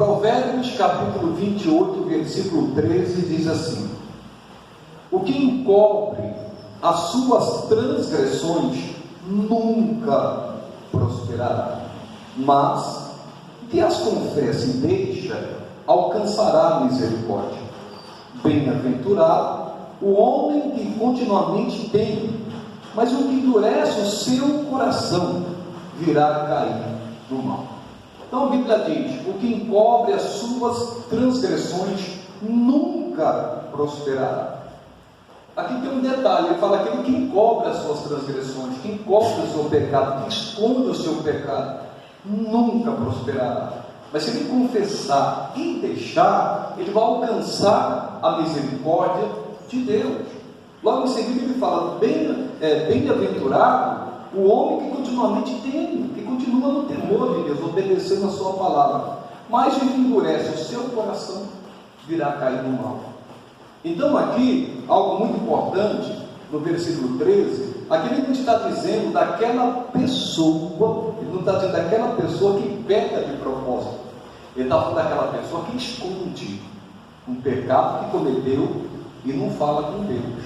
Provérbios capítulo 28, versículo 13 diz assim: o que encobre as suas transgressões nunca prosperará, mas o que as confessa e deixa alcançará misericórdia. Bem-aventurado o homem que continuamente teme, mas o que endurece o seu coração virá cair no mal. Então a Bíblia diz: o que encobre as suas transgressões nunca prosperará. Aqui tem um detalhe, ele fala aquele que encobre as suas transgressões, que encobre o seu pecado, que esconde o seu pecado, nunca prosperará. Mas se ele confessar e deixar, ele vai alcançar a misericórdia de Deus. Logo em seguida ele fala: bem-aventurado o homem que continuamente teme, que continua no temor de Deus, obedecendo a sua palavra, mas ele endurece o seu coração, virá cair no mal. Então aqui, algo muito importante, no versículo 13, aqui ele não está dizendo daquela pessoa, ele não está dizendo daquela pessoa que peca de propósito, ele está falando daquela pessoa que esconde um pecado que cometeu e não fala com Deus,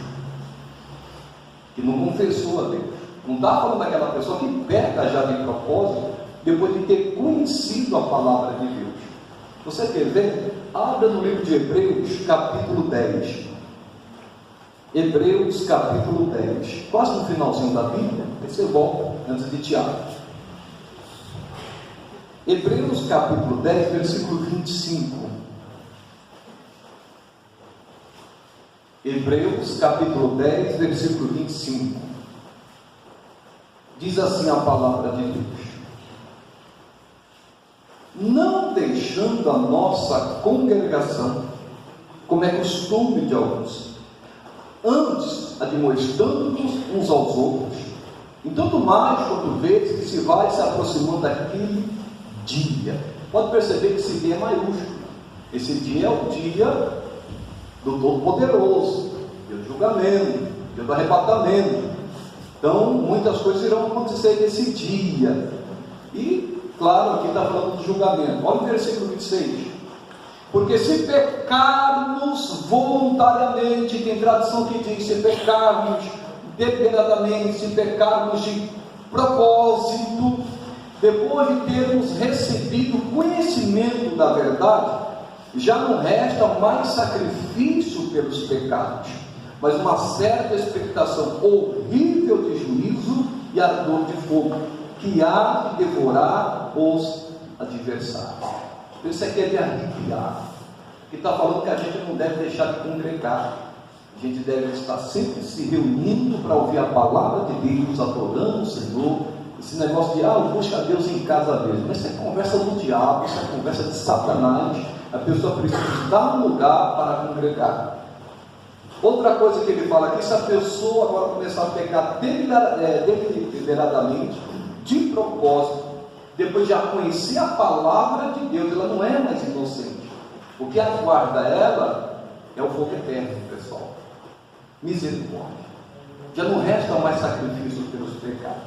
que não confessou a Deus. Não está falando daquela pessoa que peca já de propósito, depois de ter conhecido a palavra de Deus. Você quer ver? Abra no livro de Hebreus, capítulo 10. Hebreus, capítulo 10. Quase no finalzinho da Bíblia, aí você volta antes de Tiago. Hebreus, capítulo 10, versículo 25. Hebreus, capítulo 10, versículo 25. Diz assim a palavra de Deus: não deixando a nossa congregação, como é costume de alguns, antes admoestando-nos uns aos outros, e tanto mais quanto vezes que se vai se aproximando daquele dia. Pode perceber que esse dia é maiúsculo. Esse dia é o dia do Todo-Poderoso, dia do julgamento, dia do arrebatamento. Então muitas coisas irão acontecer nesse dia. E claro, aqui está falando do julgamento. Olha o versículo 26. Porque se pecarmos voluntariamente, tem tradução que diz: se pecarmos deliberadamente, se pecarmos de propósito, depois de termos recebido conhecimento da verdade, já não resta mais sacrifício pelos pecados, mas uma certa expectação horrível de juízo e ardor de fogo, que há de devorar os adversários. Isso aqui é de arrepiar, que está falando que a gente não deve deixar de congregar, a gente deve estar sempre se reunindo para ouvir a palavra de Deus, adorando o Senhor. Esse negócio de, busca Deus em casa mesmo, mas isso é conversa do diabo, isso é conversa de Satanás. A pessoa precisa dar um lugar para congregar. Outra coisa que ele fala aqui: se a pessoa agora começar a pecar deliberadamente, de propósito, depois de já conhecer a palavra de Deus, ela não é mais inocente. O que aguarda ela é o fogo eterno, pessoal. Misericórdia. Já não resta mais sacrifício pelos pecados.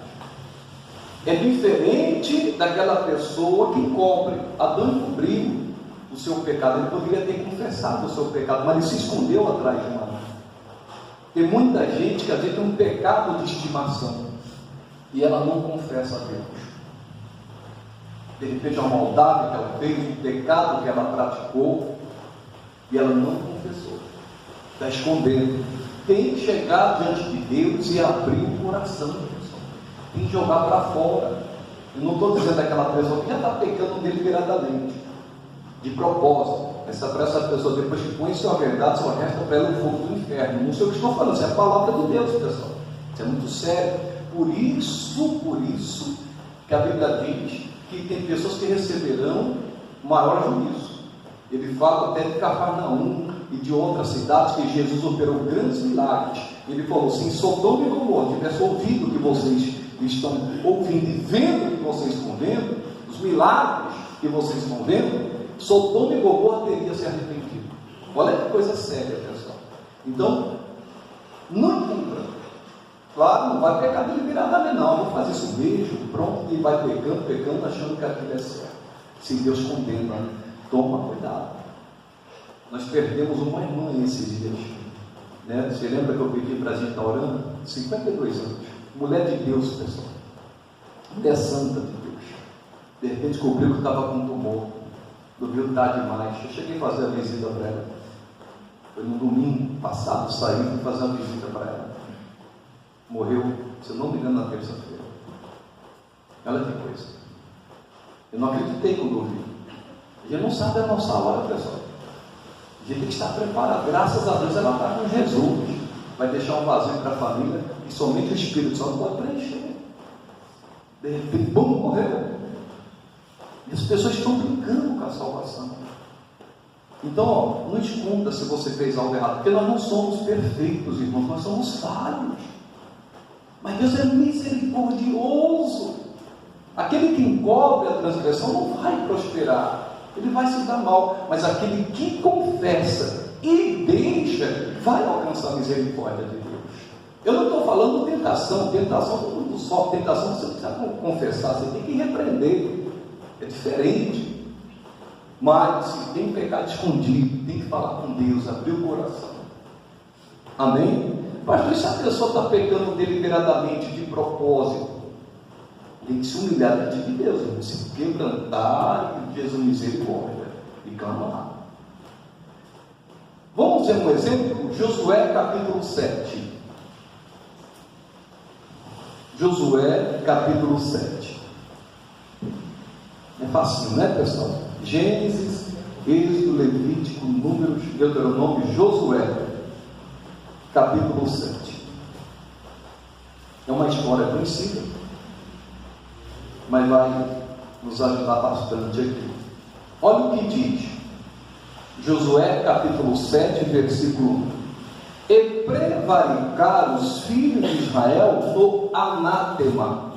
É diferente daquela pessoa que encobre. Adão encobriu o seu pecado. Ele poderia ter confessado o seu pecado, mas ele se escondeu atrás de uma árvore. Tem muita gente que às vezes tem um pecado de estimação e ela não confessa a Deus. De repente uma maldade que ela fez, um pecado que ela praticou e ela não confessou, está escondendo. Tem que chegar diante de Deus e abrir o coração, pessoal. Tem que jogar para fora. Eu não estou dizendo daquela pessoa que já está pecando deliberadamente, de propósito. Para essa pessoa, depois que conheceu a verdade, só resta para ela o fogo do inferno. Não sei o que estou falando, isso é a palavra de Deus, pessoal. Isso é muito sério. Por isso que a Bíblia diz que tem pessoas que receberão maior juízo. Ele fala até de Cafarnaum e de outras cidades que Jesus operou grandes milagres. Ele falou assim: Sodoma e Gomorra tivesse ouvido o que vocês estão ouvindo e vendo o que vocês estão vendo, os milagres que vocês estão vendo, Sodoma e Gomorra teria se arrependido. Olha que coisa séria, pessoal. Então, não cumpra. Claro, não vai pecar deliberadamente, não. Vou fazer isso mesmo, pronto, e vai pecando, achando que aquilo é certo. Se Deus condena, né? Toma cuidado. Nós perdemos uma irmã esses dias, né? Você lembra que eu pedi para a gente estar orando? 52 anos, mulher de Deus, pessoal, mulher santa de Deus. De repente descobriu que estava com tumor, dormiu tarde demais. Eu cheguei a fazer a visita para ela. Foi no domingo passado, saí e fui fazer uma visita para ela. Morreu, se eu não me engano, na terça-feira. Olha que coisa. Eu não acreditei quando ouvi. A gente não sabe a nossa hora, pessoal. A gente tem que estar preparado. Graças a Deus ela está com Jesus. Vai deixar um vazio para a família que somente o Espírito Santo pode preencher. De repente, bom, morreu. E as pessoas estão brincando com a salvação. Então, ó, não esconda se você fez algo errado, porque nós não somos perfeitos, irmãos, nós somos falhos. Mas Deus é misericordioso. Aquele que encobre a transgressão não vai prosperar, ele vai se dar mal. Mas aquele que confessa e deixa, vai alcançar a misericórdia de Deus. Eu não estou falando tentação, todo mundo sofre tentação, você não precisa confessar, você tem que repreender, é diferente. Mas se tem pecado escondido, tem que falar com Deus, abrir o coração. Amém? Pastor, se a pessoa está pecando deliberadamente, de propósito, tem que se humilhar diante de Deus, se quebrantar e pedir misericórdia e clamar. Vamos ver um exemplo? Josué capítulo 7. Josué capítulo 7. É facinho, né, pessoal? Gênesis, Êxodo, Levítico, Números, Deuteronômio, Josué capítulo 7. É uma história conhecida, mas vai nos ajudar bastante aqui. Olha o que diz Josué capítulo 7, versículo 1. E prevaricaram os filhos de Israel no anátema,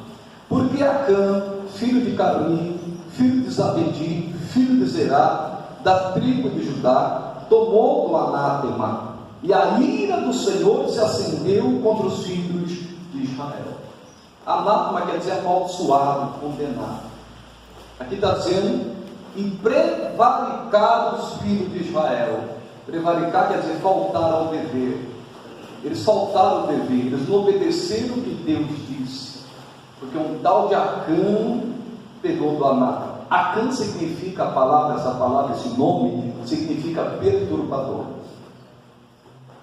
porque Acã, filho de Carmi, filho de Zabedi, filho de Zerá, da tribo de Judá, tomou do anátema, e a ira do Senhor se acendeu contra os filhos de Israel. Anátema quer dizer amaldiçoado, condenado. Aqui está dizendo, e prevaricaram os filhos de Israel. Prevaricar quer dizer faltar ao dever. Eles faltaram ao dever, eles não obedeceram o que Deus disse, porque um tal de Acã pegou do anátema. Acã significa essa palavra, esse nome significa perturbador.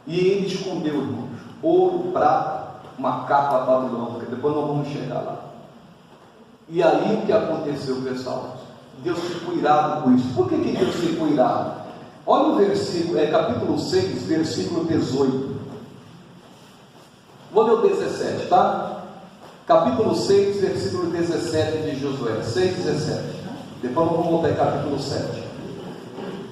E ele escondeu, irmãos, ouro, prata, uma capa babilônica. Depois nós vamos chegar lá. E aí o que aconteceu, pessoal? Deus ficou irado com isso. Por que Deus ficou irado? Olha o versículo, capítulo 6, versículo 18. Vou ler o 17, tá? Capítulo 6, versículo 17 de Josué. 6, 17. Depois nós vamos voltar em capítulo 7.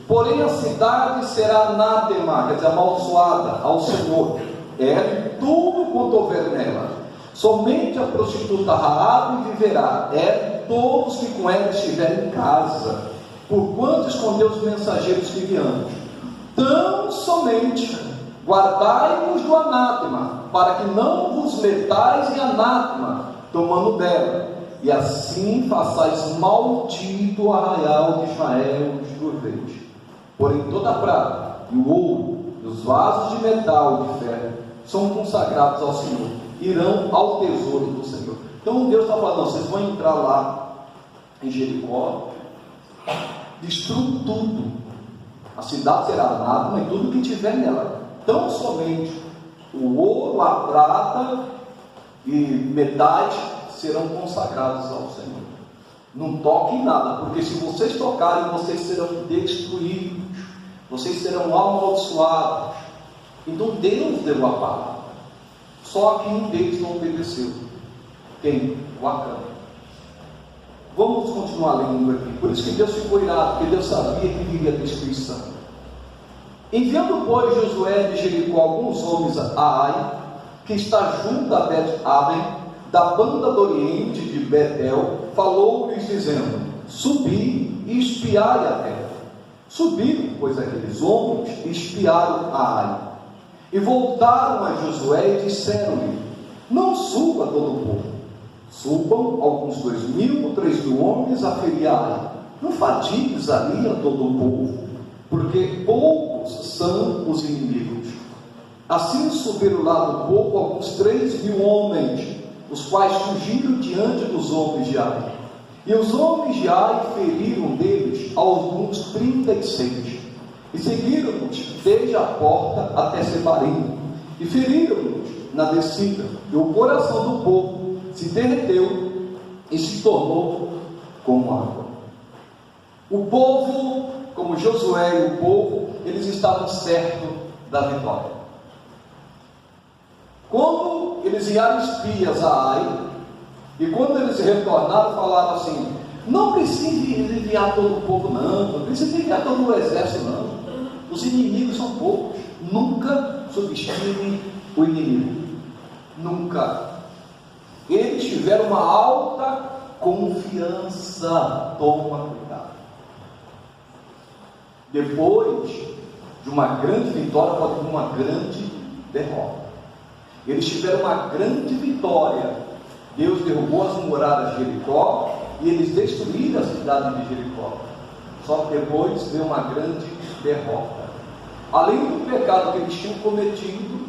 Porém a cidade será anátema, quer dizer, amaldiçoada ao Senhor, e tudo quanto houver nela. Somente a prostituta Raabe viverá, todos que com ela estiverem em casa, porquanto escondeu os mensageiros que enviamos. Tão somente guardai-vos do anátema, para que não vos metais em anátema, tomando dela, e assim façais maldito o arraial de Israel e os turveis. Porém toda a prata e o ouro, e os vasos de metal e de ferro, são consagrados ao Senhor, irão ao tesouro do Senhor. Então Deus está falando, vocês vão entrar lá em Jericó, destruam tudo, a cidade será anátema e tudo que tiver nela, tão somente o ouro, a prata e metais serão consagrados ao Senhor. Não toquem nada, porque se vocês tocarem, vocês serão destruídos, vocês serão amaldiçoados. Então Deus deu a palavra, só que um deles não obedeceu. Quem? O Acã. Vamos continuar lendo aqui. Por isso que Deus ficou irado, porque Deus sabia que viria a destruição. Enviando, pois, Josué de Jericó alguns homens a Ai, que está junto a Bet-Aven, da banda do oriente de Betel, falou-lhes dizendo: subi e espiai a terra. Subiram, pois, aqueles homens e espiaram a Ai, e voltaram a Josué e disseram-lhe: não suba todo o povo, subam alguns 2.000 ou 3.000 homens a ferir a Ai, não fatigues ali a todo o povo, porque poucos são os inimigos. Assim subiram lá do povo alguns 3.000 homens, os quais fugiram diante dos homens de Ai. E os homens de Ai feriram deles alguns 36, e seguiram-nos desde a porta até Sebarim, e feriram-nos na descida, e o coração do povo se derreteu e se tornou como água. O povo, como Josué e o povo, eles estavam certos da vitória. Quando eles enviaram espias a Ai, e quando eles retornaram, falaram assim: não precisa enviar todo o povo, não precisa enviar todo o exército, não. Os inimigos são poucos. Nunca subestime o inimigo. Nunca. Eles tiveram uma alta confiança. Toma cuidado. Depois de uma grande vitória, pode vir uma grande derrota. Eles tiveram uma grande vitória. Deus derrubou as muralhas de Jericó e eles destruíram a cidade de Jericó. Só que depois veio uma grande derrota. Além do pecado que eles tinham cometido,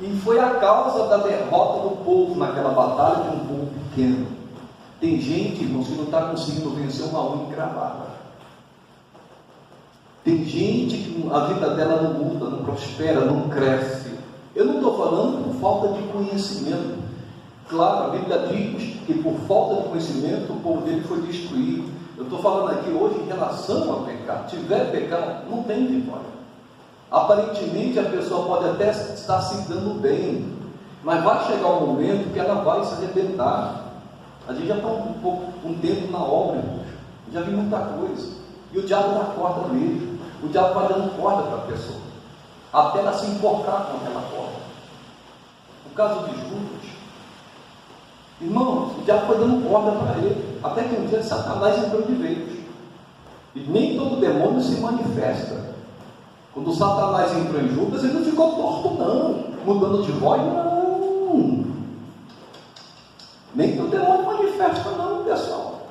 e foi a causa da derrota do povo naquela batalha de um povo pequeno. Tem gente, irmãos, que não está conseguindo vencer uma unha encravada. Tem gente que a vida dela não muda, não prospera, não cresce. Eu não estou falando por falta de conhecimento. Claro, a Bíblia diz que por falta de conhecimento o povo dele foi destruído. Eu estou falando aqui hoje em relação ao pecado. Se tiver pecado, não tem vitória. Aparentemente a pessoa pode até estar se dando bem, mas vai chegar um momento que ela vai se arrebentar. A gente já está um tempo na obra, já vi muita coisa, e o diabo dá corda mesmo. O diabo vai dando corda para a pessoa, até ela se enforcar com aquela corda. No caso de Judas, irmão, o diabo foi dando corda para ele, até que um dia Satanás entrou de vez. E nem todo demônio se manifesta. Quando Satanás entrou em Judas, ele não ficou torto, não, mudando de voz, não. Nem todo demônio manifesta, não, pessoal.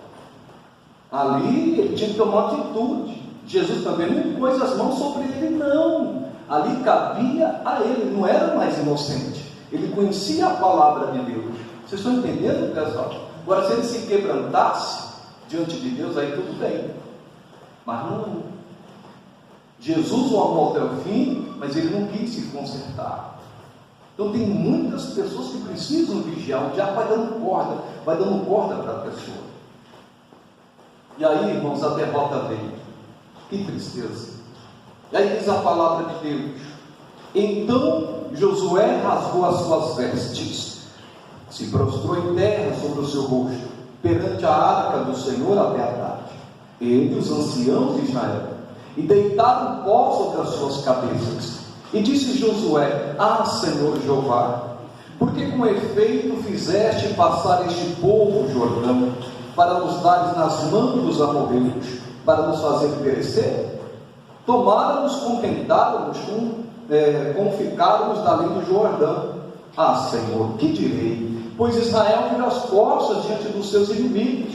Ali ele tinha que tomar atitude. Jesus também não impôs as mãos sobre ele, não. Ali cabia a ele, não era mais inocente. Ele conhecia a palavra de Deus. Vocês estão entendendo, pessoal? Agora, se ele se quebrantasse diante de Deus, aí tudo bem. Mas não. Jesus o amou até o fim, mas ele não quis se consertar. Então tem muitas pessoas que precisam vigiar. O diabo vai dando corda para a pessoa. E aí, irmãos, a derrota veio. Que tristeza. E aí diz a palavra de Deus: então Josué rasgou as suas vestes, se prostrou em terra sobre o seu rosto, perante a arca do Senhor até a tarde. Ele e os anciãos de Israel, e deitaram pó sobre as suas cabeças. E disse Josué: ah, Senhor Jeová, porque com efeito fizeste passar este povo o Jordão, para nos dares nas mãos dos amorreus, para nos fazer perecer? Tomara-nos, contentara-nos com ficarmos além do Jordão. Ah, Senhor, que direi? Pois Israel virou as costas diante dos seus inimigos.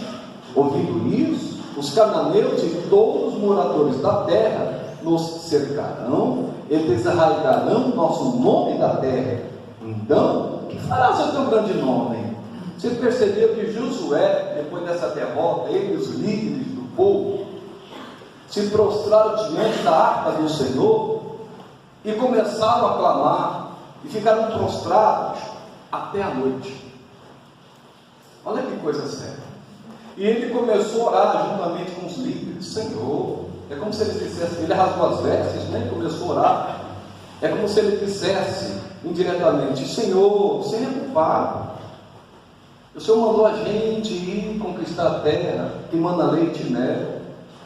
Ouvindo isso, os cananeus e todos os moradores da terra nos cercarão e desarraigarão nosso nome da terra. Então, que farás o teu grande nome? Você percebeu que Josué, depois dessa derrota, ele e os líderes do povo se prostraram diante da arca do Senhor e começaram a clamar e ficaram prostrados até a noite. Olha que coisa séria. E ele começou a orar juntamente com os líderes. Senhor, é como se ele dissesse, ele rasgou as vestes, né? Começou a orar. É como se ele dissesse indiretamente: Senhor, você é culpado. O Senhor mandou a gente ir conquistar a terra que manda leite e mel.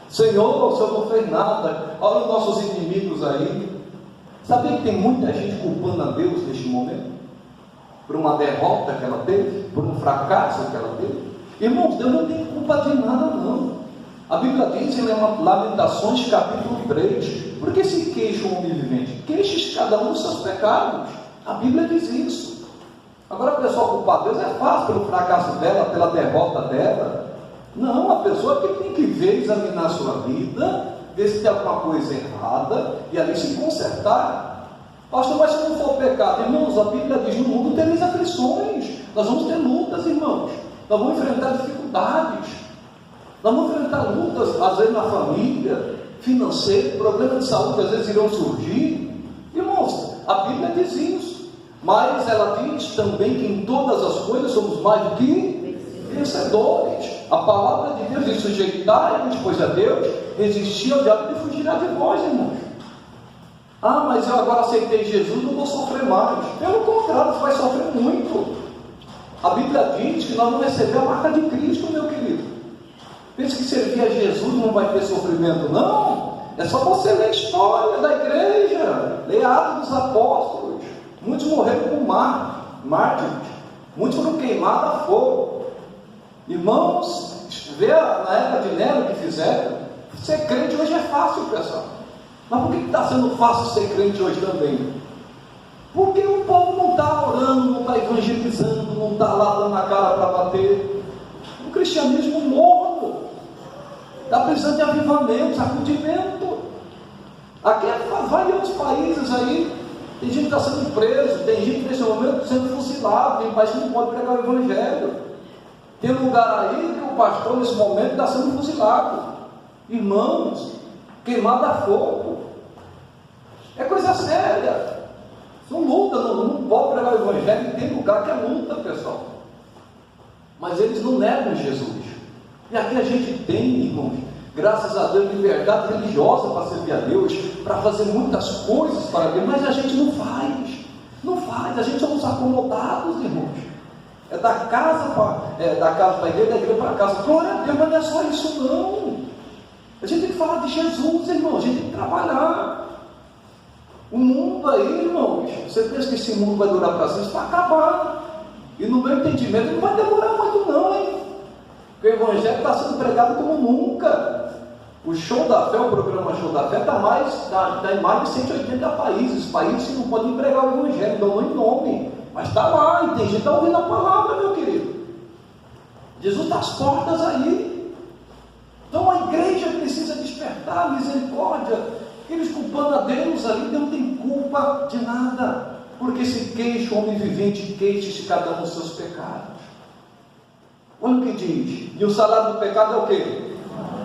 Senhor, o Senhor não fez nada. Olha os nossos inimigos aí. Sabia que tem muita gente culpando a Deus neste momento? Por uma derrota que ela teve? Por um fracasso que ela teve? Irmãos, Deus não tem culpa de nada, não. A Bíblia diz em Lamentações capítulo 3: por que se queixa o homem vivente? Queixe cada um dos seus pecados. A Bíblia diz isso. Agora a pessoa culpar Deus é fácil, pelo fracasso dela, pela derrota dela. Não, a pessoa que tem que ver, examinar a sua vida, ver se tem alguma coisa errada e ali se consertar. Pastor, mas se não for pecado, irmãos, a Bíblia diz: no mundo tereis aflições, nós vamos ter lutas, irmãos, nós vamos enfrentar dificuldades, nós vamos enfrentar lutas, às vezes na família, financeiro, problemas de saúde, às vezes irão surgir. Irmãos, a Bíblia diz isso, mas ela diz também que em todas as coisas somos mais do que vencedores. A palavra de Deus diz: sujeitai-vos, pois a Deus, resistir ao diabo e fugirá de vós, irmãos. Ah, mas eu agora aceitei Jesus, não vou sofrer mais. Pelo contrário, você vai sofrer muito. A Bíblia diz que nós vamos receber a marca de Cristo, meu querido. Pensa que servir a Jesus não vai ter sofrimento? Não. É só você ler a história da igreja, ler Atos dos Apóstolos. Muitos morreram como mártires, muitos foram queimados a fogo. Irmãos, vê na época de Nero o que fizeram. Ser crente hoje é fácil, pessoal. Mas por que está sendo fácil ser crente hoje também? Porque o povo não está orando, não está evangelizando, não está lá dando a cara para bater. O cristianismo morto. Está precisando de avivamento, sacudimento. Aqui vai em outros países aí, tem gente que está sendo preso, tem gente nesse momento sendo fuzilado, tem país que não pode pregar o evangelho. Tem lugar aí que o pastor nesse momento está sendo fuzilado. Irmãos, queimado a fogo. É coisa séria. São lutas, não pode pregar o evangelho, tem lugar que é luta, pessoal. Mas eles não negam Jesus. E aqui a gente tem, irmãos, graças a Deus, liberdade religiosa para servir a Deus, para fazer muitas coisas para Deus, mas a gente não faz, a gente somos acomodados, irmãos. É da casa para a igreja, da igreja para a casa. Glória a Deus, mas não é só isso não. A gente tem que falar de Jesus, irmão, a gente tem que trabalhar. O mundo aí, irmãos, você pensa que esse mundo vai durar para sempre? Vai acabar. E no meu entendimento não vai demorar muito não, hein? Porque o evangelho está sendo pregado como nunca. O Show da Fé, o programa Show da Fé, está em mais de 180 países. Países que não podem pregar o evangelho, dão nem nome. Mas está lá, e tem gente que está ouvindo a palavra, meu querido. Jesus está às portas aí. Então a igreja precisa despertar misericórdia. Eles culpando a Deus ali, Deus não tem culpa de nada. Porque se queixa o homem vivente, queixe-se cada um dos seus pecados. Olha o que diz. E o salário do pecado é o quê?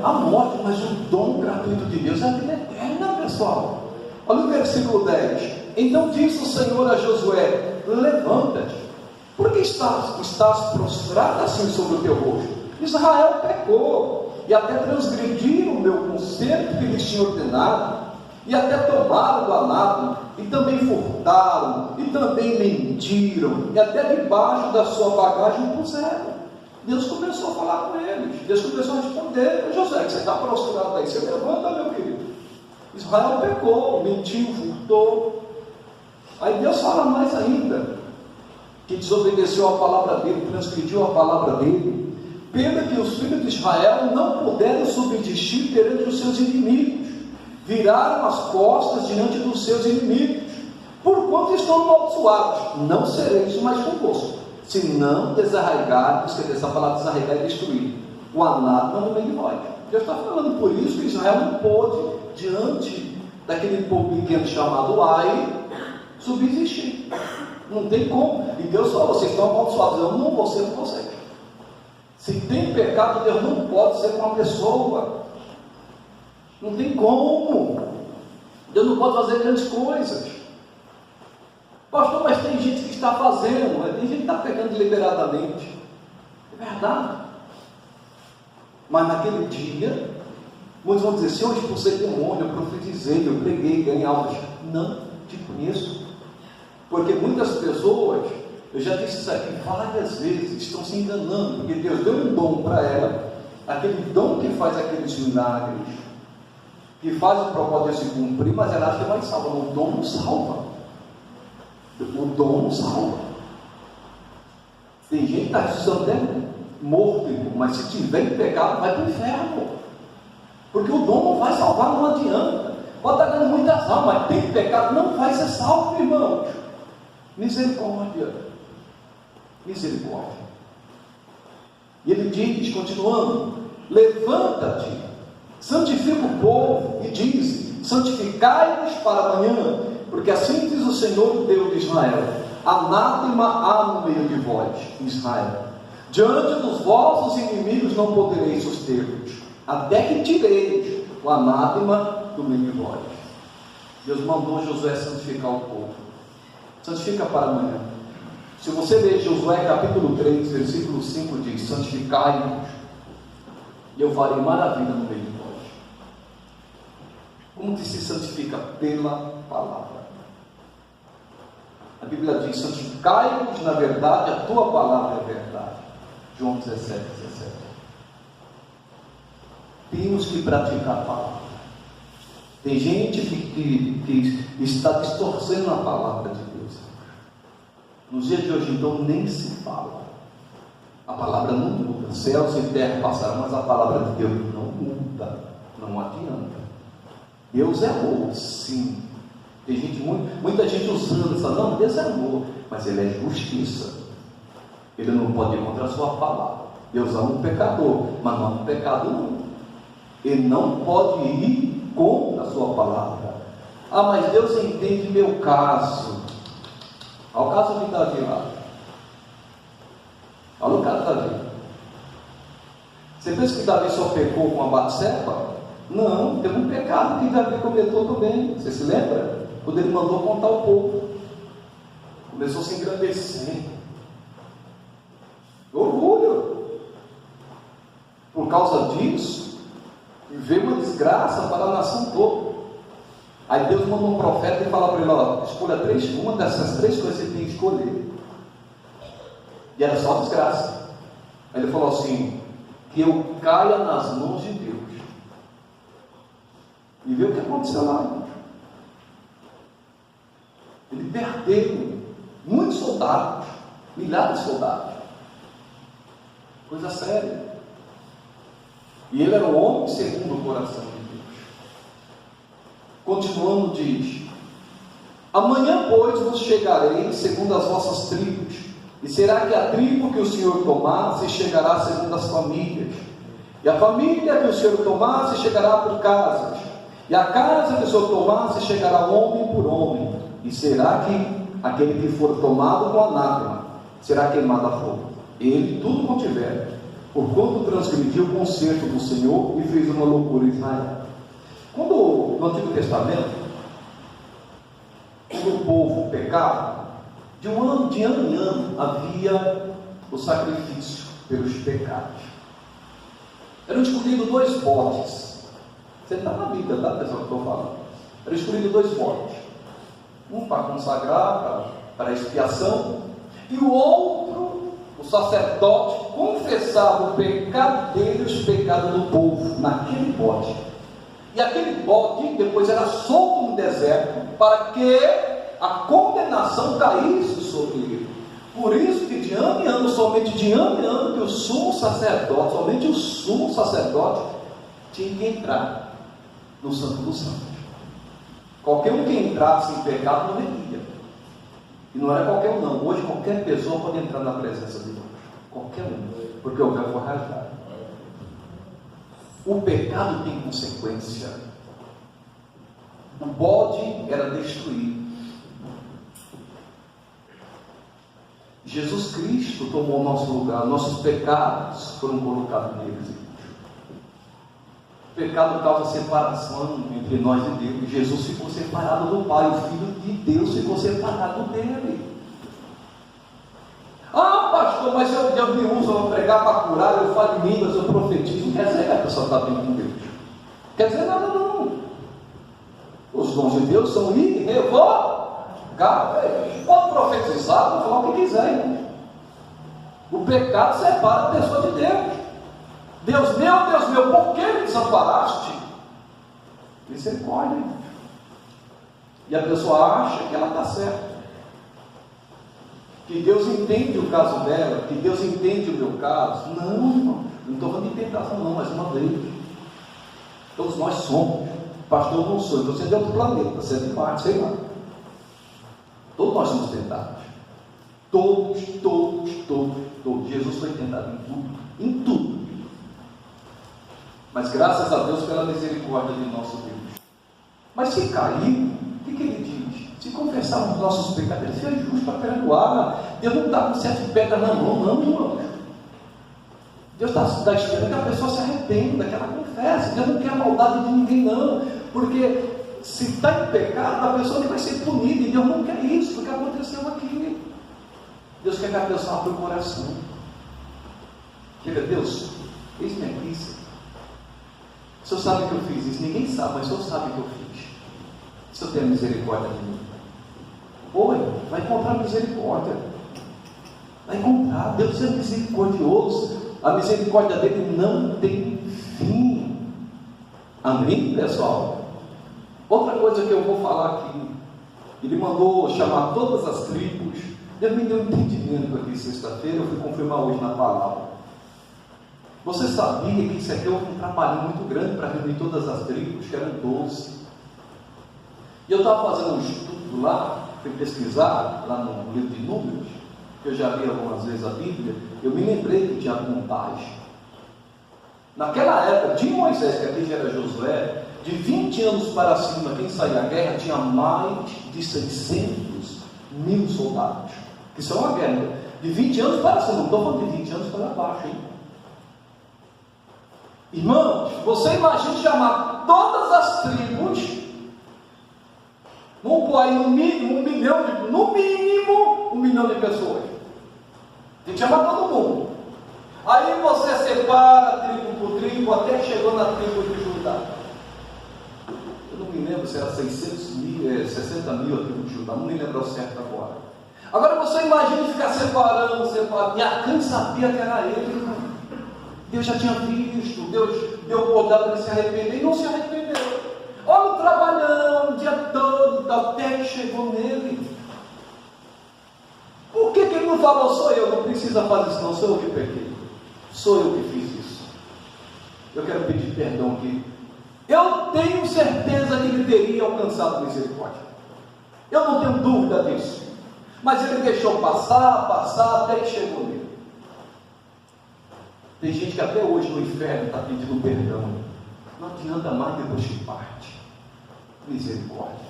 A morte, mas o dom gratuito de Deus é a vida eterna, pessoal. Olha o versículo 10. Então disse o Senhor a Josué: levanta-te, porque estás prostrado assim sobre o teu rosto. Israel pecou, e até transgrediram o meu conselho que lhes tinha ordenado, e até tomaram do anátema, e também furtaram, e também mentiram, e até debaixo da sua bagagem puseram. Deus começou a falar com eles, Deus começou a responder: Josué, que você está prostrado aí, você levanta, meu querido. Israel pecou, mentiu, furtou. Aí Deus fala mais ainda, que desobedeceu a palavra dele, transgrediu a palavra dele, pena que os filhos de Israel não puderam subsistir perante os seus inimigos, viraram as costas diante dos seus inimigos, porquanto estão amaldiçoados, não sereis mais convosco, se não desarraigardes, que essa palavra desarraigar é destruir, o anátema no meio de nós. Deus está falando por isso que Israel não pôde, diante daquele povo pequeno chamado Ai, subsistir. Não tem como. E Deus falou: vocês estão amaldiçoados, eu não vou ser com vocês. Se tem pecado, Deus não pode ser com uma pessoa. Não tem como. Deus não pode fazer grandes coisas. Pastor, mas tem gente que está fazendo, tem gente que está pecando deliberadamente. É verdade. Mas naquele dia, muitos vão dizer: se eu expulsei demônio, eu profetizei, eu preguei, ganhei almas. Não te conheço. Porque muitas pessoas, eu já disse isso aqui várias vezes, estão se enganando, porque Deus deu um dom para ela, aquele dom que faz aqueles milagres, que faz o propósito se cumprir, mas ela acha que vai salvar. O dom não salva. O dom não salva. Tem gente que está sendo até morto, mas se tiver em pecado, vai para o inferno. Porque o dom não vai salvar, não adianta. Pode estar dando muitas almas, mas tem pecado, não vai ser salvo, irmãos. Misericórdia. Misericórdia. E ele diz, continuando: levanta-te, santifica o povo, e diz: santificai-vos para amanhã, porque assim diz o Senhor, Deus de Israel: anátema há no meio de vós, Israel. Diante dos vossos inimigos não podereis suster-vos, até que tireis o anátema do meio de vós. Deus mandou Josué santificar o povo. Santifica para amanhã. Se você ler Josué capítulo 3, versículo 5, diz: santificai-vos, e eu farei maravilha no meio de vós. Como que se santifica? Pela palavra. A Bíblia diz: santificai-vos na verdade, a tua palavra é verdade. João 17, 17. Temos que praticar a palavra. Tem gente que está distorcendo a palavra de Deus. Nos dias de hoje, então, nem se fala. A palavra não muda. Céus e terra passarão, mas a palavra de Deus não muda. Não adianta. Deus é amor, sim. Tem gente, muita gente usando essa, não, Deus é amor, mas Ele é justiça. Ele não pode ir contra a sua palavra. Deus ama um pecador, mas não ama um pecado não. Ele não pode ir contra a sua palavra. Ah, mas Deus entende meu caso. Olha o caso de Davi lá. Olha o caso de Davi. Você pensa que Davi só pecou com a Batseba? Não, teve um pecado que Davi cometeu também. Você se lembra? Quando ele mandou contar o povo, começou a se engrandecer. Orgulho. Por causa disso, veio uma desgraça para a nação toda. Aí Deus mandou um profeta e fala para ele: ó, escolha uma dessas três coisas que você tem que escolher. E era só desgraça. Aí ele falou assim: que eu caia nas mãos de Deus. E vê o que aconteceu lá. Ele perdeu muitos soldados, milhares de soldados. Coisa séria. E ele era um homem segundo o coração de Deus. Continuando, diz: amanhã, pois, vos chegarei segundo as vossas tribos, e será que a tribo que o Senhor tomar se chegará segundo as famílias, e a família que o Senhor tomar se chegará por casas, e a casa que o Senhor tomar se chegará homem por homem, e será que aquele que for tomado com anátema será queimado a fogo, ele tudo contiver, porquanto transgrediu o concerto do Senhor e fez uma loucura em Israel. Quando no Antigo Testamento, quando o povo pecava, de ano em ano havia o sacrifício pelos pecados. Eram escolhidos 2 bodes. Você está na Bíblia, tá, pessoal, que eu estou falando? Eram escolhidos 2 bodes. Um para consagrar, para expiação, e o outro, o sacerdote, confessava o pecado dele e os pecados do povo naquele bode. E aquele bode depois era solto no deserto para que a condenação caísse sobre ele. Por isso que de ano em ano, somente de ano em ano, que o sumo sacerdote, somente o sumo sacerdote tinha que entrar no Santo dos Santos. Qualquer um que entrasse em pecado não ia. E não era qualquer um não. Hoje qualquer pessoa pode entrar na presença de Deus. Qualquer um. Porque o véu foi rasgado. O pecado tem consequência. O bode era destruído. Jesus Cristo tomou o nosso lugar. Nossos pecados foram colocados neles. O pecado causa separação entre nós e Deus. Jesus ficou separado do Pai. O Filho de Deus ficou separado dele. Ah, pastor, mas eu me uso para pregar, para curar, eu falo em línguas, eu profetizo. Não quer dizer que a pessoa está bem com Deus. Não quer dizer nada não. Os dons de Deus são irrevogáveis. Pode profetizar, pode falar o que quiser, irmão. O pecado separa a pessoa de Deus. Deus meu, por que me desamparaste? Misericórdia. E a pessoa acha que ela está certa, que Deus entende o caso dela, que Deus entende o meu caso. Não, irmão, não estou falando de tentação não, mais uma vez. Todos nós somos. Pastor, não sou, você é de outro planeta, você é de Marte, sei lá. Todos nós somos tentados. Todos. Jesus foi tentado em tudo. Em tudo. Mas graças a Deus pela misericórdia de nosso Deus. Mas se cair, o que ele diz? Se confessarmos nossos pecados, ele é justo para perdoar. Deus não está com 7 pedras na mão, não, irmãos. Deus está esperando que a pessoa se arrependa, que ela confesse. Deus não quer a maldade de ninguém, não. Porque se está em pecado, a pessoa que vai ser punida. E Deus não quer isso, porque aconteceu aqui. Deus quer que a pessoa abra o coração. Diga, Deus, eis-me aqui, Senhor. O Senhor sabe que eu fiz isso. Ninguém sabe, mas o Senhor sabe que eu fiz. O Senhor tem misericórdia de mim. Oi, vai encontrar misericórdia. Vai encontrar. Deus é misericordioso. A misericórdia dele não tem fim. Amém, pessoal? Outra coisa que eu vou falar aqui. Ele mandou chamar todas as tribos. Deus me deu um entendimento aqui sexta-feira. Eu fui confirmar hoje na palavra. Você sabia que isso aqui houve um trabalho muito grande para reunir todas as tribos, que eram 12. E eu estava fazendo um estudo lá, fui pesquisar lá no livro de Números, que eu já li algumas vezes a Bíblia. Eu me lembrei que tinha contagem. Naquela época, de Moisés, que aqui já era Josué, de 20 anos para cima, quem saía à guerra tinha mais de 600 mil soldados. Isso é uma guerra. De 20 anos para cima, não estou falando de 20 anos para baixo, hein? Irmãos, você imagina chamar todas as tribos, vamos pôr aí no mínimo 1 milhão de, no mínimo 1 milhão de pessoas. Tem que chamar todo mundo. Aí você separa tribo por tribo, até que chegou na tribo de Judá. Eu não me lembro se era 600 mil, 60 mil a tribo de Judá, não me lembro certo agora. Agora você imagina ficar separando, e Acã sabia que era ele, irmão. Deus já tinha visto, Deus deu oportunidade para ele se arrepender e não se arrependeu. Olha o trabalhão o dia todo, até que chegou nele. Por que ele não falou, sou eu, não precisa fazer isso não, sou eu que pequei, sou eu que fiz isso. Eu quero pedir perdão aqui. Eu tenho certeza que ele teria alcançado misericórdia. Eu não tenho dúvida disso. Mas ele deixou passar, até que chegou nele. Tem gente que até hoje no inferno está pedindo perdão. Não adianta mais depois que parte. Misericórdia.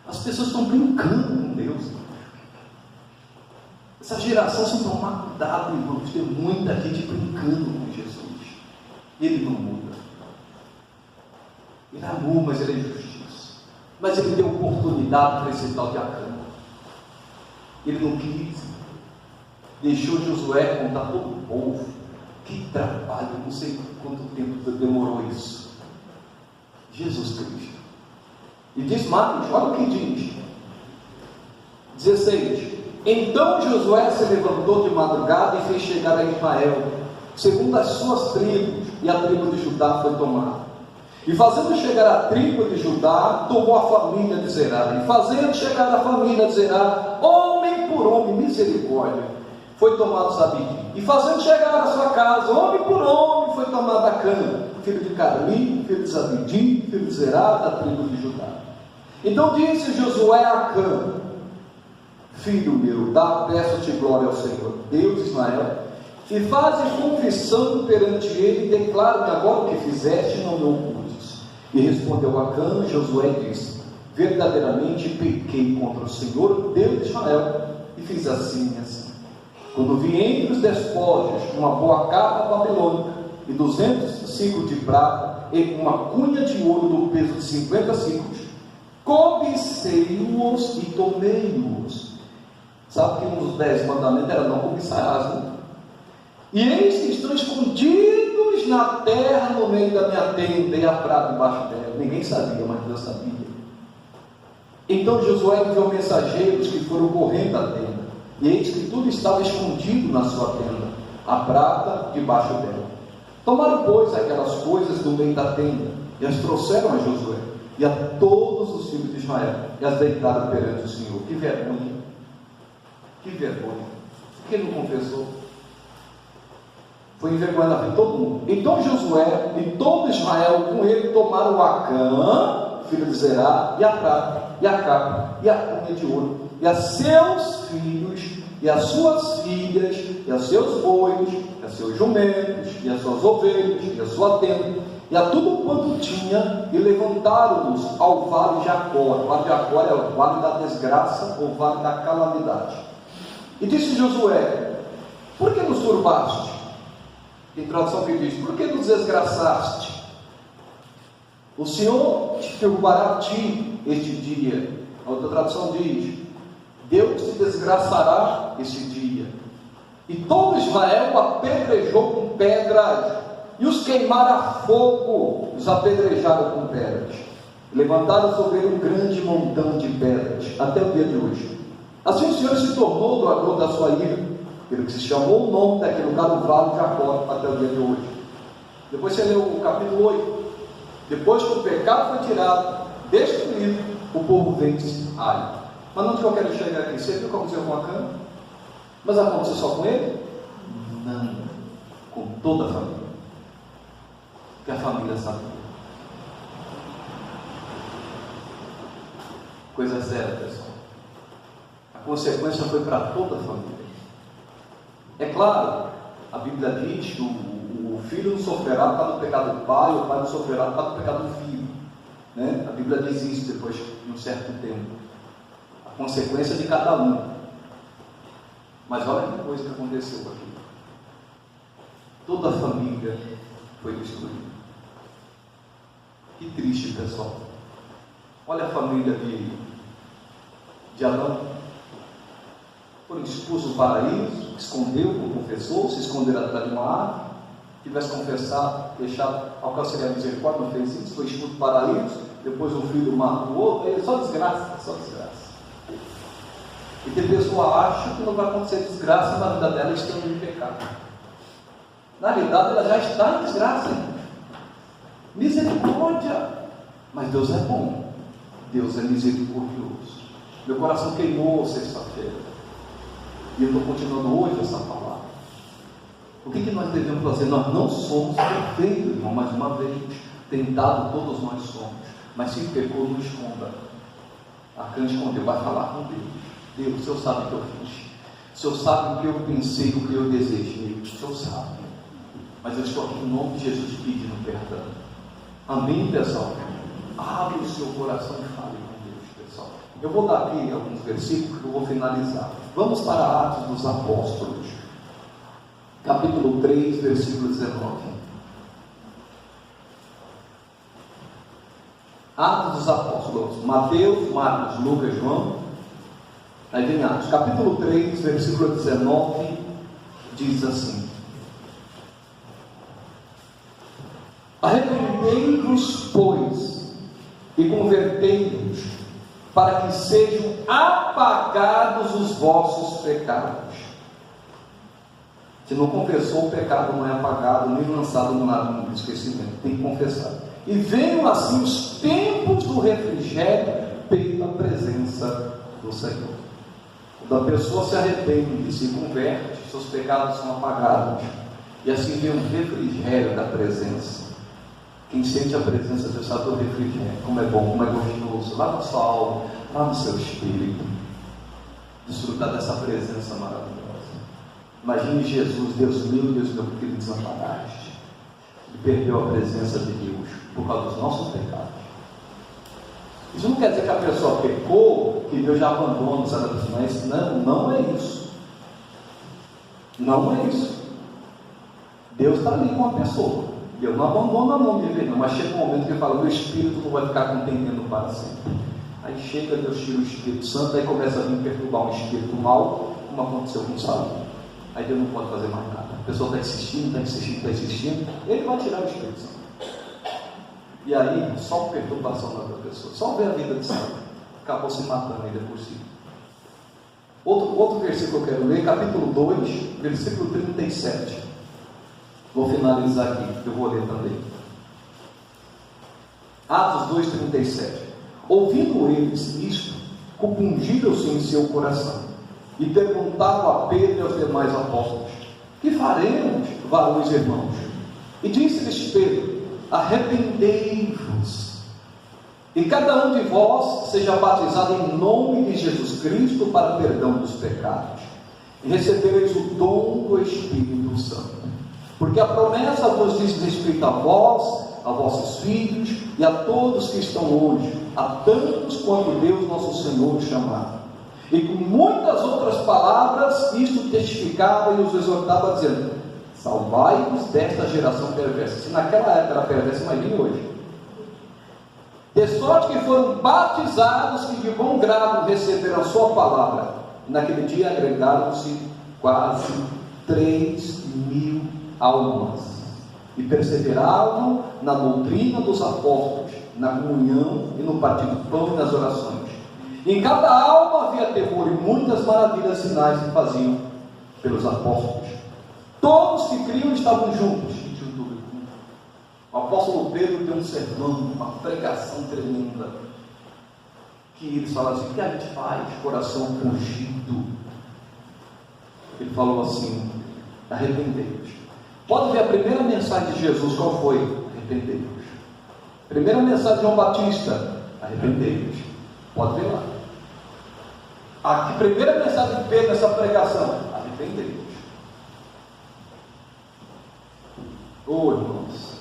As pessoas estão brincando com Deus. Essa geração, se tomar cuidado, irmãos, tem muita gente brincando com Jesus. Ele não muda. Ele é amor, mas ele é justiça. Mas ele deu oportunidade para esse tal de Acã. Ele não quis. Deixou Josué contar todo o povo. Que trabalho, não sei quanto tempo demorou isso. Jesus Cristo. E diz Marcos, olha o que diz. 16. Então Josué se levantou de madrugada e fez chegar a Israel, segundo as suas tribos, e a tribo de Judá foi tomada. E fazendo chegar a tribo de Judá, tomou a família de Zerá. E fazendo chegar a família de Zerá, homem por homem, misericórdia, foi tomado Zabdi. E fazendo chegar a sua casa, homem por homem, foi tomado Acã, filho de Carmi, filho de Zabdi, filho de Zerá, da tribo de Judá. Então disse Josué a Acã: filho meu, peço-te glória ao Senhor, Deus de Israel, e faze confissão perante ele, e declaro-me agora o que fizeste, não me ocultes. E respondeu Acã, Josué disse: verdadeiramente pequei contra o Senhor, Deus de Israel, e fiz assim e assim. Quando vi entre os despojos uma boa capa babilônica, e 200 ciclos de prata, e uma cunha de ouro do peso de 50 ciclos, cobicei-os e tomei-os. Sabe que um dos 10 mandamentos era não cobiçarás, né? E eis que estão escondidos na terra, no meio da minha tenda, e a prata debaixo dela. Ninguém sabia, mas Deus sabia. Então Josué enviou mensageiros que foram correndo à tenda, e eis que tudo estava escondido na sua tenda, a prata debaixo dela. Tomaram, pois, aquelas coisas do meio da tenda, e as trouxeram a Josué, e a todos os filhos de Israel, e as deitaram perante o Senhor. Que vergonha! Que vergonha! Por que não confessou? Foi envergonhado na frente de todo mundo. Então Josué e todo Israel com ele tomaram o Acã, filho de Zerá, e a prata, e a capa, e a cunha de ouro, e a seus filhos, e as suas filhas, e a seus bois, e a seus jumentos, e as suas ovelhas, e a sua tenda, e a tudo quanto tinha, e levantaram-nos ao vale de Acor. O vale de Acor é o vale da desgraça, ou vale da calamidade. E disse Josué: por que nos turbaste? Tem tradução que diz: por que nos desgraçaste? O Senhor te derrubará a ti este dia. A outra tradução diz: Deus te desgraçará este dia. E todo Israel apedrejou com pedras, e os queimaram a fogo, os apedrejaram com pedras. Levantaram sobre ele um grande montão de pedras, até o dia de hoje. Assim o Senhor se tornou do ardor da sua ira, pelo que se chamou o nome daquele lugar, o vale de Acor, até o dia de hoje. Depois você lê o capítulo 8. Depois que o pecado foi tirado, destruído, o povo vence Ai. Mas onde que eu quero chegar aqui? Você viu o que aconteceu com Acã? Mas aconteceu só com ele? Não, com toda a família. Que a família sabia. Coisa séria, pessoal. A consequência foi para toda a família. É claro, a Bíblia diz que o filho não sofrerá por causa do pecado do pai, o pai não sofrerá por causa do pecado do filho, né? A Bíblia diz isso depois de um certo tempo. A consequência de cada um. Mas olha que coisa que aconteceu aqui. Toda a família foi destruída. Que triste, pessoal. Olha a família de Adão. Foram expulsos do paraíso, escondeu, confessou, se esconderam atrás de uma árvore. Tivesse confessado, deixado, alcançaria a misericórdia, não fez isso, foi expulso do paraíso. Depois o filho matou o outro, aí só desgraça, só desgraça. E tem pessoa acha que não vai acontecer desgraça na vida dela estando em pecado. Na realidade, ela já está em desgraça. Misericórdia. Mas Deus é bom. Deus é misericordioso. Meu coração queimou sexta-feira. E eu estou continuando hoje essa palavra. O que nós devemos fazer? Nós não somos perfeitos, irmão. Mais uma vez, tentado todos nós somos. Mas se pecou, não esconda. Acã escondeu, vai falar com Deus. Deus, o Senhor sabe o que eu fiz. O Senhor sabe o que eu pensei, o que eu desejei. O Senhor sabe. Mas eu estou aqui em nome de Jesus pedindo perdão. Amém, pessoal? Abre o seu coração e fale com Deus, pessoal. Eu vou dar aqui alguns versículos que eu vou finalizar. Vamos para Atos dos Apóstolos. Capítulo 3, versículo 19. Atos dos Apóstolos. Mateus, Marcos, Lucas, João. Aí vem Atos, capítulo 3, versículo 19, diz assim: arrependei-vos, pois, e convertei-vos, para que sejam apagados os vossos pecados. Se não confessou, o pecado não é apagado, nem lançado no esquecimento, tem que confessar. E venham assim os tempos do refrigério pela presença do Senhor. Quando a pessoa se arrepende e se converte, seus pecados são apagados, e assim vem um refrigério da presença. Quem sente a presença de Deus sabe do refrigério, como é bom, como é gostoso, lá na sua alma, lá no seu espírito, desfrutar dessa presença maravilhosa. Imagine Jesus, Deus meu, por que ele desamparaste? Ele perdeu a presença de Deus por causa dos nossos pecados. Isso não quer dizer que a pessoa pecou, que Deus já abandona, sabe? Mas não é isso. Não é isso. Deus está ali com a pessoa. Deus não abandona não me ver, não. Mas chega um momento que ele fala: meu espírito não vai ficar contendendo para sempre. Aí chega, Deus tira o Espírito Santo, aí começa a vir perturbar um espírito mal, como aconteceu com Saul. Aí Deus não pode fazer mais nada. A pessoa está insistindo, ele vai tirar o Espírito Santo. E aí, só perturbação na outra pessoa, só ver a vida de Saul, acabou se matando ainda por si. Outro versículo que eu quero ler, capítulo 2, versículo 37. Vou finalizar aqui, eu vou ler também. Atos 2,37. Ouvindo eles isto, compungiram-se em seu coração, e perguntaram a Pedro e aos demais apóstolos: que faremos, varões irmãos? E disse-lhes Pedro: arrependei-vos, e cada um de vós seja batizado em nome de Jesus Cristo para perdão dos pecados, e recebereis o dom do Espírito Santo, porque a promessa vos diz respeito a vós a vossos filhos e a todos que estão longe, a tantos quanto Deus nosso Senhor chamar. E com muitas outras palavras, isto testificava e os exortava, dizendo: salvai-vos desta geração perversa. Se naquela época era perversa, imagine hoje. De sorte que foram batizados que de bom grado receberam a sua palavra. Naquele dia agregaram-se quase 3.000 almas, e perseveravam na doutrina dos apóstolos, na comunhão e no partir do pão e nas orações. Em cada alma havia temor, e muitas maravilhas e sinais se faziam pelos apóstolos. Todos que criam estavam juntos. O apóstolo Pedro deu um sermão, uma pregação tremenda, que eles falaram assim: o que a gente faz? Coração pungido. Ele falou assim: arrependei-vos. Pode ver a primeira mensagem de Jesus, qual foi? Arrependei-vos. Primeira mensagem de João Batista: arrependei-vos. Pode ver lá. A primeira mensagem de Pedro nessa pregação: arrependei-vos. Oh, irmãos,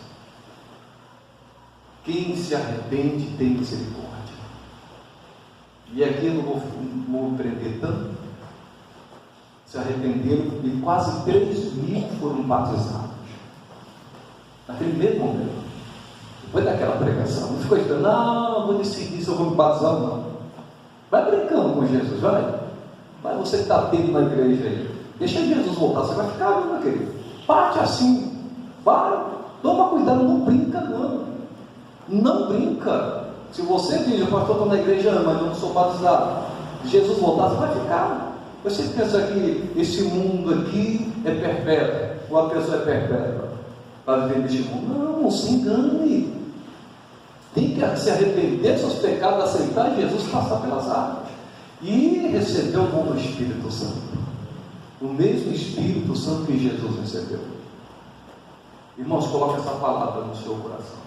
quem se arrepende tem misericórdia. E aqui eu não vou prender tanto. Se arrependeram e quase 3.000 foram batizados. Naquele mesmo momento. Depois daquela pregação. Não ficou esperando: não, vou decidir se eu vou me batizar ou não. Vai brincando com Jesus, vai. Vai, você que está atento na igreja aí. Deixa Jesus voltar, você vai ficar, meu querido. Bate assim. Vai, toma cuidado, não brinca não. Não brinca. Se você diz: o pastor está na igreja, mas eu não sou batizado, Jesus voltar, você vai ficar. Você pensa que esse mundo aqui é perpétuo, ou a pessoa é perpétua para viver neste mundo? Não se engane. Tem que se arrepender dos seus pecados, aceitar Jesus, passar pelas águas e receber o dom do Espírito Santo, o mesmo Espírito Santo que Jesus recebeu. Irmãos, coloque essa palavra no seu coração.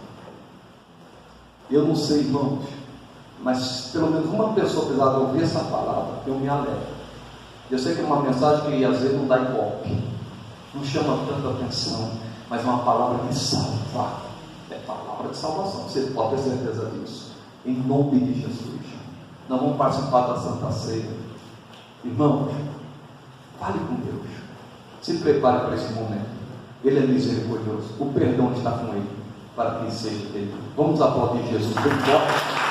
Eu não sei, irmãos, mas pelo menos uma pessoa precisava ouvir essa palavra, eu me alegro. Eu sei que é uma mensagem que às vezes não dá ibope, não chama tanta atenção, mas é uma palavra que salva. É palavra de salvação, você pode ter certeza disso. Em nome de Jesus. Nós vamos participar da Santa Ceia. Irmãos, fale com Deus. Se prepare para esse momento. Ele é misericordioso. O perdão está com Ele, para que seja dele. Vamos aplaudir Jesus bem forte.